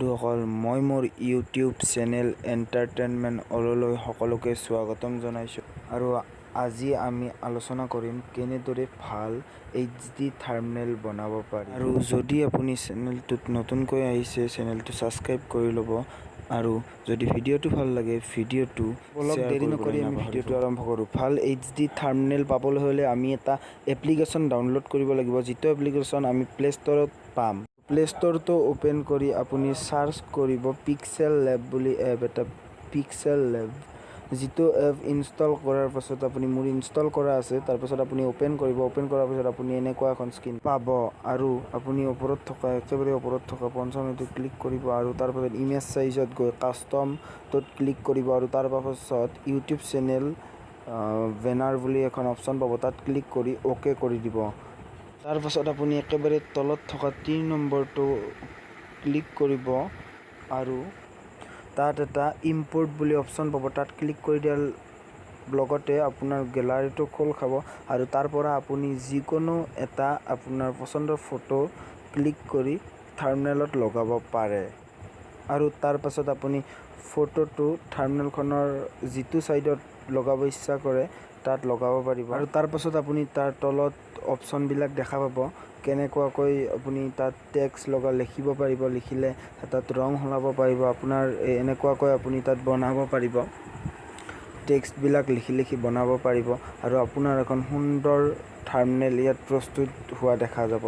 বন্ধুসকল মই মোৰ ইউটিউব চেনেল এণ্টাৰটেইনমেণ্ট অললৈ সকলোকে স্বাগতম জনাইছোঁ আৰু আজি আমি আলোচনা কৰিম কেনেদৰে ভাল HD থাম্বনেইল বনাব পাৰি। আৰু যদি আপুনি চেনেলটোত নতুনকৈ আহিছে চেনেলটো ছাবস্ক্ৰাইব কৰি ল'ব আৰু যদি ভিডিঅ'টো ভাল লাগে ভিডিঅ'টো দেৰি নকৰি আমি ভিডিঅ'টো আৰম্ভ কৰোঁ। ভাল HD থাম্বনেইল পাবলৈ হ'লে আমি এটা এপ্লিকেশ্যন ডাউনলোড কৰিব লাগিব, যিটো এপ্লিকেশ্যন আমি প্লে ষ্টৰত পাম। প্লে ষ্টৰটো ওপেন কৰি আপুনি সাৰ্চ কৰিব পিক্সেল লেব বুলি এপ এটা, পিক্সেল লেব, যিটো এপ ইনষ্টল কৰাৰ পাছত আপুনি মোৰ ইনষ্টল কৰা আছে, তাৰপাছত আপুনি ওপেন কৰিব। ওপেন কৰাৰ পাছত আপুনি এনেকুৱা এখন স্ক্ৰীন পাব আৰু আপুনি ওপৰত থকা একেবাৰে ওপৰত থকা পঞ্চমটো ক্লিক কৰিব আৰু তাৰপাছত ইমেজ চাইজত গৈ কাষ্টমটোত ক্লিক কৰিব আৰু তাৰপাছত ইউটিউব চেনেল বেনাৰ বুলি এখন অপশ্যন পাব, তাত ক্লিক কৰি অ'কে কৰি দিব। তাৰপাছত আপুনি একেবাৰে তলত থকা 3 নম্বৰটো ক্লিক কৰিব আৰু তাত এটা ইম্পৰ্ট বুলি অপশ্যন পাব, তাত ক্লিক কৰি দিয়াৰ লগতে আপোনাৰ গেলাৰীটো খোল খাব আৰু তাৰ পৰা আপুনি যিকোনো এটা আপোনাৰ পচন্দৰ ফটো ক্লিক কৰি থাম্বনেইলত লগাব পাৰে আৰু তাৰ পাছত আপুনি ফটোটো থাম্বনেইলখনৰ যিটো ছাইডত লগাব ইচ্ছা কৰে তাত লগাব পাৰিব আৰু তাৰ পাছত আপুনি তাৰ তলত অপশ্যনবিলাক দেখা পাব, কেনেকুৱাকৈ আপুনি তাত টেক্সট লিখিব পাৰিব, লিখিলে তাত ৰং সলাব পাৰিব, আপোনাৰ এনেকুৱাকৈ আপুনি তাত বনাব পাৰিব, টেক্সটবিলাক লিখি বনাব পাৰিব আৰু আপোনাৰ এখন সুন্দৰ থাম্বনেইল ইয়াত প্ৰস্তুত হোৱা দেখা যাব।